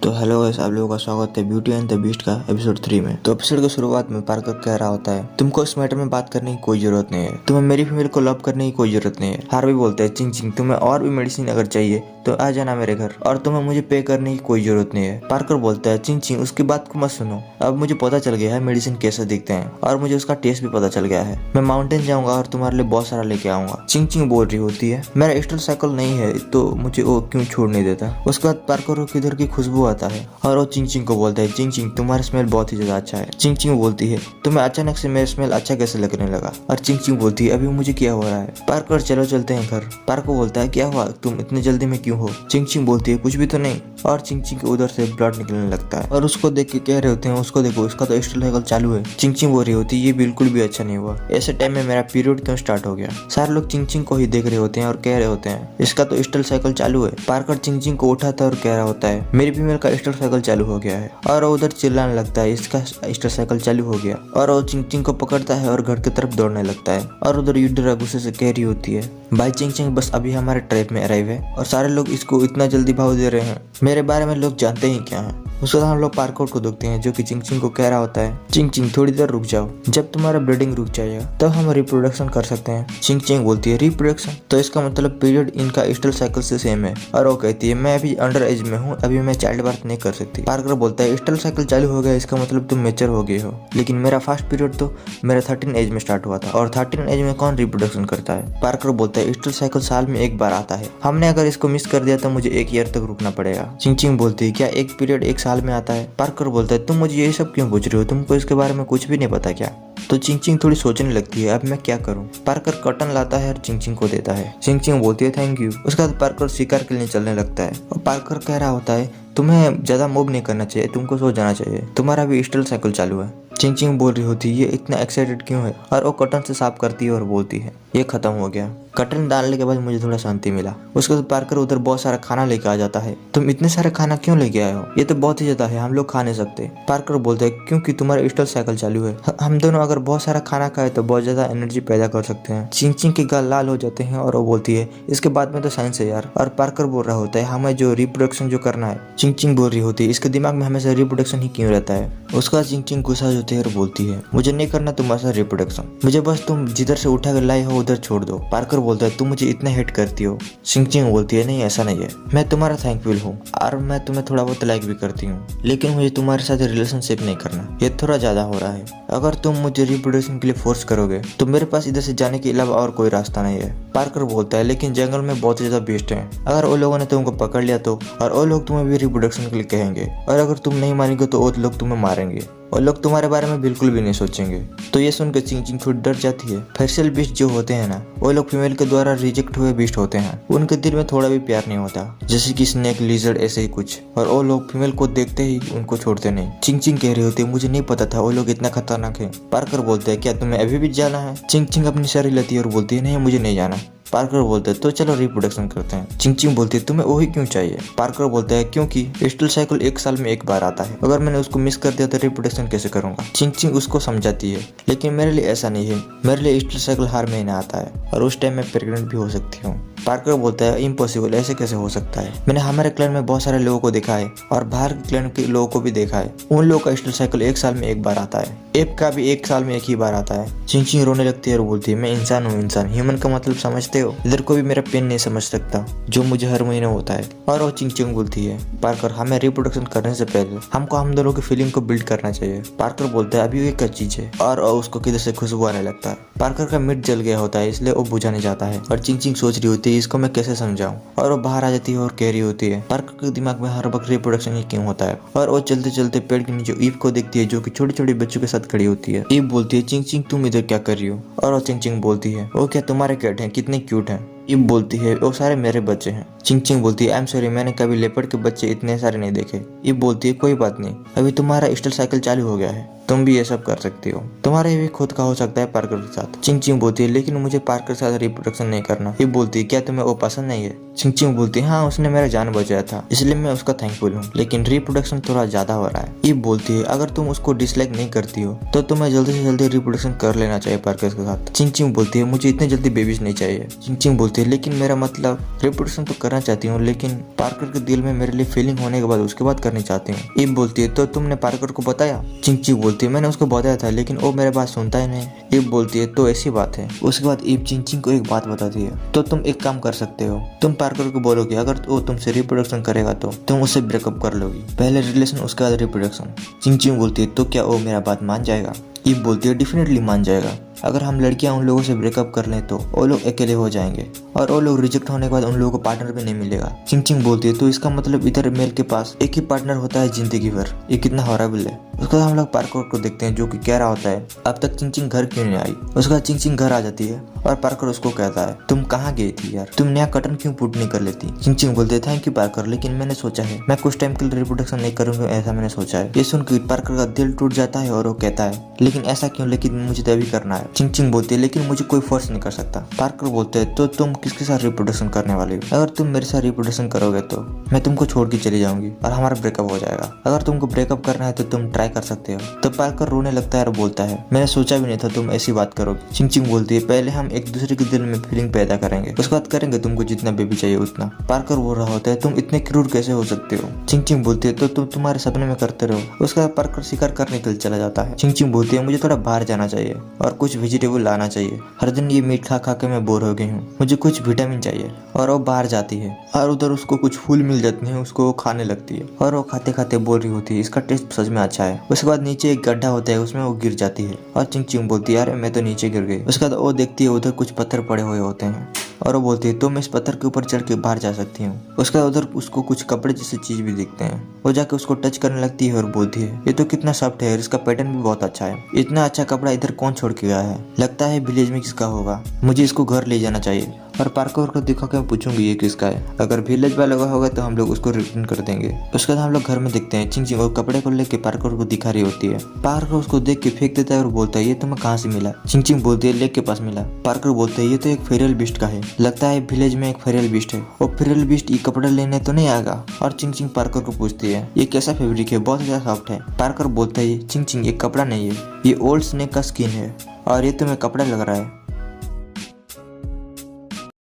तो hello guys, आप लोगों का स्वागत है ब्यूटी एंड द बीस्ट का एपिसोड 3 में। तो एपिसोड की शुरुआत में पार्कर कह रहा होता है, तुमको इस मैटर में बात करने की कोई जरूरत नहीं है, तुम्हें मेरी फीमेल को लव करने की कोई जरूरत नहीं है। हार्वी बोलते हैं, चिंग चिंग तुम्हें और भी मेडिसिन अगर चाहिए तो आ जाना मेरे घर, और तुम्हें मुझे पे करने की कोई जरूरत नहीं है। पार्कर बोलता है, चिंग चिंग उसकी बात को मत सुनो, अब मुझे पता चल गया है मेडिसिन कैसे दिखते हैं और मुझे उसका टेस्ट भी पता चल गया है। मैं माउंटेन जाऊंगा और तुम्हारे लिए बहुत सारा लेके आऊंगा। चिंग चिंग बोल रही होती है, मेरा स्टल साइकिल नहीं है तो मुझे वो क्यों छोड़ नहीं देता। उसके बाद पार्कर को किधर की खुशबू आता है और वो चिंग चिंग को बोलता है, चिंग चिंग तुम्हारा स्मेल बहुत ही ज्यादा अच्छा है। चिंग चिंग बोलती है, तुम्हें अचानक से मेरा स्मेल अच्छा कैसे लगने लगा। और चिंग चिंग बोलती है, अभी मुझे क्या हो रहा है। पार्कर चलो चलते हैं घर। पार्कर बोलता है, क्या हुआ, तुम इतने जल्दी में क्यों हो। चिंग चिंग बोलती है, कुछ भी तो नहीं। और चिंग चिंग के उधर से ब्लड निकलने लगता है और उसको देख के कह रहे होते हैं, उसको देखो उसका तो स्टल साइकिल चालू है। चिंग चिंग बोल रही होती है, ये बिल्कुल भी अच्छा नहीं हुआ, ऐसे टाइम में मेरा पीरियड क्यों स्टार्ट हो गया। सारे लोग चिंग चिंग को ही देख रहे होते हैं और कह रहे होते हैं, इसका तो स्टल साइकिल चालू है। पार्कर चिंग चिंग को उठाता है और कह रहा होता है, मेरी फीमेल का स्टल साइकिल चालू हो गया है। और उधर चिल्लाने लगता है, इसका स्टल साइकिल चालू हो गया। और वो चिंग चिंग को पकड़ता है और घर की तरफ दौड़ने लगता है। और उधर यूडरा गुस्से से कह रही होती है, भाई चिंग चिंग बस अभी हमारे ट्रैप में अराइव है और सारे लोग इसको इतना जल्दी भाव दे रहे हैं, मेरे बारे में लोग जानते ही क्या है। उसके बाद हम लोग पार्कर को देखते हैं जो कि चिंग चिंग को कह रहा होता है, चिंग चिंग थोड़ी देर रुक जाओ, जब तुम्हारा ब्रीडिंग रुक जाएगा तब हम रिप्रोडक्शन कर सकते हैं। चिंग चिंग बोलती है, रिप्रोडक्शन तो इसका मतलब पीरियड इनका स्टल साइकिल से सेम है। और वो कहती है, मैं अभी अंडर एज में हूँ, अभी मैं चाइल्ड बर्थ नहीं कर सकती। पार्कर बोलता है, स्टल साइकिल चालू हो गया इसका मतलब तुम मेच्योर हो गए हो, लेकिन मेरा फर्स्ट पीरियड तो मेरा 13 एज में स्टार्ट हुआ था और 13 एज में कौन रिप्रोडक्शन करता है। पार्कर बोलता है, स्टल साइकिल साल में एक बार आता है, हमने अगर इसको मिस कर दिया तो मुझे 1 ईयर तक रुकना पड़ेगा। चिंग चिंग बोलती है, क्या एक पीरियड 1 साल में आता है। पार्कर बोलता है, तुम मुझे ये सब क्यों पूछ रहे हो, तुमको इसके बारे में कुछ भी नहीं पता क्या। तो चिंग चिंग थोड़ी सोचने लगती है, अब मैं क्या करूं। पार्कर कॉटन लाता है और चिंग चिंग को देता है। चिंग चिंग बोलती है, थैंक यू। उसके बाद पार्कर शिकार के लिए चलने लगता है और पार्कर कह रहा होता है, तुम्हें ज्यादा मूव नहीं करना चाहिए, तुमको सो जाना चाहिए, तुम्हारा भी स्टल साइकिल चालू है। चिंग चिंग बोल रही होती है, ये इतना एक्साइटेड क्यों है। और वो कॉटन से साफ करती है और बोलती है, ये खत्म हो गया। कॉटन डालने के बाद मुझे थोड़ा शांति मिला। उसके बाद पार्कर उधर बहुत सारा खाना लेके आ जाता है। तुम इतने सारे खाना क्यों लेके आए हो, ये तो बहुत ही ज्यादा है, हम लोग खा नहीं सकते। पार्कर बोलता है, क्योंकि तुम्हारा स्टल साइकिल चालू है, हम दोनों अगर बहुत सारा खाना खाए तो बहुत ज्यादा एनर्जी पैदा कर सकते हैं। चिंग चिंग के गाल लाल हो जाते हैं और वो बोलती है, इसके बाद में तो साइंस है यार। और पार्कर बोल रहा होता है, हमें जो रिप्रोडक्शन जो करना है। चिंग चिंग बोल रही होती है, इसके दिमाग में हमेशा रिप्रोडक्शन ही क्यों रहता है। उसका चिंग चिंग गुस्सा होती है और बोलती है, मुझे नहीं करना तुम्हारा रिप्रोडक्शन, मुझे बस तुम जिधर से उठा कर लाई हो उधर छोड़ दो। पार्कर बोलता है, तुम मुझे इतना हेट करती हो। चिंग चिंग बोलती है, नहीं ऐसा नहीं है, मैं तुम्हारा थैंकफुल हूँ और मैं तुम्हें थोड़ा बहुत लाइक भी करती हूँ, लेकिन मुझे तुम्हारे साथ रिलेशनशिप नहीं करना, ये थोड़ा ज्यादा हो रहा है। अगर तुम मुझे रिप्रोडक्शन के लिए फोर्स करोगे तो मेरे पास इधर से जाने के अलावा और कोई रास्ता नहीं है। पार्कर बोलता है, लेकिन जंगल में बहुत ज्यादा बेस्ट है, अगर वो लोगों ने तुमको पकड़ लिया तो, और वो लोग तुम्हें भी रिप्रोडक्शन के लिए कहेंगे, और अगर तुम नहीं मानेंगे तो वो लोग तुम्हें मारेंगे और लोग तुम्हारे बारे में बिल्कुल भी नहीं सोचेंगे। तो ये सुनकर चिंग चिंग थोड़ी डर जाती है। फेशियल बीस्ट जो होते हैं ना, वो लोग फीमेल के द्वारा रिजेक्ट हुए बीस्ट होते हैं, उनके दिल में थोड़ा भी प्यार नहीं होता, जैसे कि स्नेक, लिजर्ड, ऐसे ही कुछ। और वो लोग फीमेल को देखते ही उनको छोड़ते नहीं। चिंग चिंग कह रही होती है, मुझे नहीं पता था वो लोग इतना खतरनाक है। पार्कर बोलते हैं, क्या तुम्हें अभी भी जाना है। चिंग चिंग अपनी सर हिलाती है और बोलती है, नहीं मुझे नहीं जाना। पार्कर बोलता है, तो चलो रिप्रोडक्शन करते हैं। चिंग चिंग बोलती है, तुम्हें वही क्यों चाहिए। पार्कर बोलता है, क्योंकि स्टल साइकिल 1 साल में 1 बार आता है, अगर मैंने उसको मिस कर दिया तो रिप्रोडक्शन कैसे करूंगा। चिंग चिंग उसको समझाती है, लेकिन मेरे लिए ऐसा नहीं है, मेरे लिए स्टल साइकिल हर महीने आता है और उस टाइम मैं प्रेग्नेंट भी हो सकती हूँ। पार्कर बोलता है, इम्पॉसिबल, ऐसे कैसे हो सकता है, मैंने हमारे क्लैन में बहुत सारे लोगों को देखा है और बाहर के क्लैन के लोगों को भी देखा है, उन लोगों का स्टल साइकिल 1 साल में 1 बार आता है, एप का भी 1 साल में 1 ही बार आता है। चिंग चिंग रोने लगती है और बोलती है, मैं इंसान हूँ, इंसान, ह्यूमन का मतलब समझते हो, इधर कोई भी मेरा पेन नहीं समझ सकता जो मुझे हर महीने होता है। और वो चिंग चिंग बोलती है, पार्कर हमें रिप्रोडक्शन करने से पहले हमको हम दोनों की फीलिंग को बिल्ड करना चाहिए। पार्कर बोलता है, अभी ये क्या चीज है, और उसको किधर से खुशबू आने लगता है। पार्कर का मीट जल गया होता है, इसलिए वो बुझाने जाता है और चिंग चिंग सोच रही होती है, इसको मैं कैसे समझाऊं। और वो बाहर आ जाती है और कह रही होती है, पार्कर के दिमाग में हर वक्त रिप्रोडक्शन ही क्यों होता है। और वो चलते चलते पेड़ के नीचे ईव को देखती है जो कि छोटे छोटे बच्चों के साथ खड़ी होती है। ईव बोलती है, चिंग चिंग तुम इधर क्या कर रही हो। और वो चिंग चिंग बोलती है, वो क्या तुम्हारे कैट हैं, कितने क्यूट हैं। ईव बोलती है, वो सारे मेरे बच्चे हैं। चिंग चिंग बोलती है, आई एम सॉरी, मैंने कभी लेपर्ड के बच्चे इतने सारे नहीं देखे। ईव बोलती है, कोई बात नहीं, अभी तुम्हारा स्टल साइकिल चालू हो गया है, तुम भी ये सब कर सकती हो, तुम्हारे भी खुद का हो सकता है पार्कर के साथ। चिंग चिंग बोलती है लेकिन मुझे पार्कर के साथ रिप्रोडक्शन नहीं करना। ये बोलती है क्या तुम्हें वो पसंद नहीं है? चिंग चिंग बोलती है हाँ, उसने मेरा जान बचाया था इसलिए मैं उसका थैंकफुल हूँ, लेकिन रिप्रोडक्शन थोड़ा ज्यादा हो रहा है। ये बोलती है अगर तुम उसको डिसलाइक नहीं करती हो तो तुम्हें जल्दी से जल्दी रिप्रोडक्शन कर लेना चाहिए पार्कर के साथ। चिंग चिंग बोलती है मुझे इतने जल्दी बेबीज नहीं चाहिए। चिंग चिंग बोलती है लेकिन मेरा मतलब रिप्रोडक्शन तो करना चाहती हूँ, लेकिन पार्कर के दिल में मेरे लिए फीलिंग होने के बाद उसके बाद करनी चाहती हूँ। ये बोलती है तो तुमने पार्कर को बताया? चिंग चिंग बोलती है मैंने उसको बताया था लेकिन वो मेरे बात सुनता ही नहीं। ये बोलती है तो ऐसी बात है। उसके बाद ईव चिंग चिंग को एक बात बताती है तो तुम एक काम कर सकते हो, तुम पार्कर को बोलोगे अगर वो तुमसे रिप्रोडक्शन करेगा तो तुम उससे ब्रेकअप कर लोगी। पहले रिलेशन उसके बाद रिप्रोडक्शन। चिंग चिंग बोलती है तो क्या वो मेरा बात मान जाएगा? ईव बोलती है डेफिनेटली मान जाएगा। अगर हम लड़कियां उन लोगों से ब्रेकअप कर लें तो वो लोग अकेले हो जाएंगे और वो लोग रिजेक्ट होने के बाद उन लोगों को पार्टनर भी नहीं मिलेगा। चिंग चिंग बोलती है तो इसका मतलब इधर मेल के पास एक ही पार्टनर होता है जिंदगी भर, ये कितना हॉरेबल है। उसके बाद हम लोग पार्कर को देखते हैं जो कि कह रहा होता है अब तक चिंग चिंग घर क्यों नहीं आई। उसके बाद चिंग चिंग घर आ जाती है और पार्कर उसको कहता है तुम कहाँ गई थी यार, तुम नया कटन क्यों पुट नहीं कर लेती? चिंग चिंग बोलते हैं थैंक यू पार्कर, लेकिन मैंने सोचा है मैं कुछ टाइम के लिए रिप्रोडक्शन नहीं करूंगा, ऐसा मैंने सोचा है। ये सुनकर पार्कर का दिल टूट जाता है और वो कहता है लेकिन ऐसा क्यों, लेकिन मुझे तो अभी करना है। चिंग चिंग बोलती है लेकिन मुझे कोई फोर्स नहीं कर सकता। पार्कर बोलते हैं तो तुम किसके साथ रिप्रोडक्शन करने वाली हो? अगर तुम मेरे साथ रिप्रोडक्शन करोगे तो मैं तुमको छोड़ के चली जाऊंगी और हमारा ब्रेकअप हो जाएगा। अगर तुमको ब्रेकअप करना है तो तुम ट्राई कर सकते हो। तो पार्कर रोने लगता है और बोलता है मैंने सोचा भी नहीं था तुम ऐसी बात करोगे। चिंग चिंग बोलती है पहले हम एक दूसरे के दिल में फीलिंग पैदा करेंगे, उसके बाद करेंगे तुमको जितना बेबी चाहिए उतना। पार्कर बोल रहा होता है तुम इतने क्रूर कैसे हो सकते हो? चिंग चिंग बोलती है तो तुम तुम्हारे सपने में करते रहो। उसके बाद पार्कर शिकार करने के लिए चला जाता है। चिंग चिंग बोलती है मुझे थोड़ा बाहर जाना चाहिए और कुछ वेजिटेबल लाना चाहिए, हर दिन ये मीट खा खा के मैं बोर हो गई हूँ, मुझे कुछ विटामिन चाहिए। और वो बाहर जाती है और उधर उसको कुछ फूल मिल जाते हैं, उसको वो खाने लगती है और वो खाते खाते बोल रही होती है इसका टेस्ट सच में अच्छा है। उसके बाद नीचे एक गड्ढा होता है उसमें वो गिर जाती है और चिंग चिंग बोलती है यार मैं तो नीचे गिर गई। उसके बाद वो देखती है उधर कुछ पत्थर पड़े हुए होते हैं और वो बोलती है तो मैं इस पत्थर के ऊपर चढ़ के बाहर जा सकती हूँ। उसके बाद उधर उसको कुछ कपड़े जैसे चीज भी दिखते हैं, वो जाके उसको टच करने लगती है और बोलती है ये तो कितना सॉफ्ट है और इसका पैटर्न भी बहुत अच्छा है, इतना अच्छा कपड़ा इधर कौन छोड़ के गया है, लगता है विलेज में किसका होगा, मुझे इसको घर ले जाना चाहिए। और पार्कर को दिखा के मैं पूछूंगी ये किसका है, अगर विलेज वालों का होगा तो हम लोग उसको रिटर्न कर देंगे। उसके बाद हम लोग घर में देखते हैं चिंग चिंग वो कपड़े को लेके पार्कर को दिखा रही होती है। पार्कर उसको देख के फेंक देता है और बोलता है ये तुम्हें कहाँ से मिला? चिंग चिंग बोलती है लेक के पास मिला। पार्कर बोलते है ये तो एक फेरियल बीस्ट का है, लगता है विलेज में एक फेरियल बीस्ट है, वो फेरियल बीस्ट ये कपड़े लेने तो नहीं आएगा? और चिंग चिंग पार्कर को पूछती है ये कैसा फैब्रिक है, बहुत ज्यादा सॉफ्ट है। पार्कर बोलता है चिंग चिंग ये कपड़ा नहीं है, ये ओल्ड स्नेक का स्किन है और ये तुम्हें कपड़ा लग रहा है।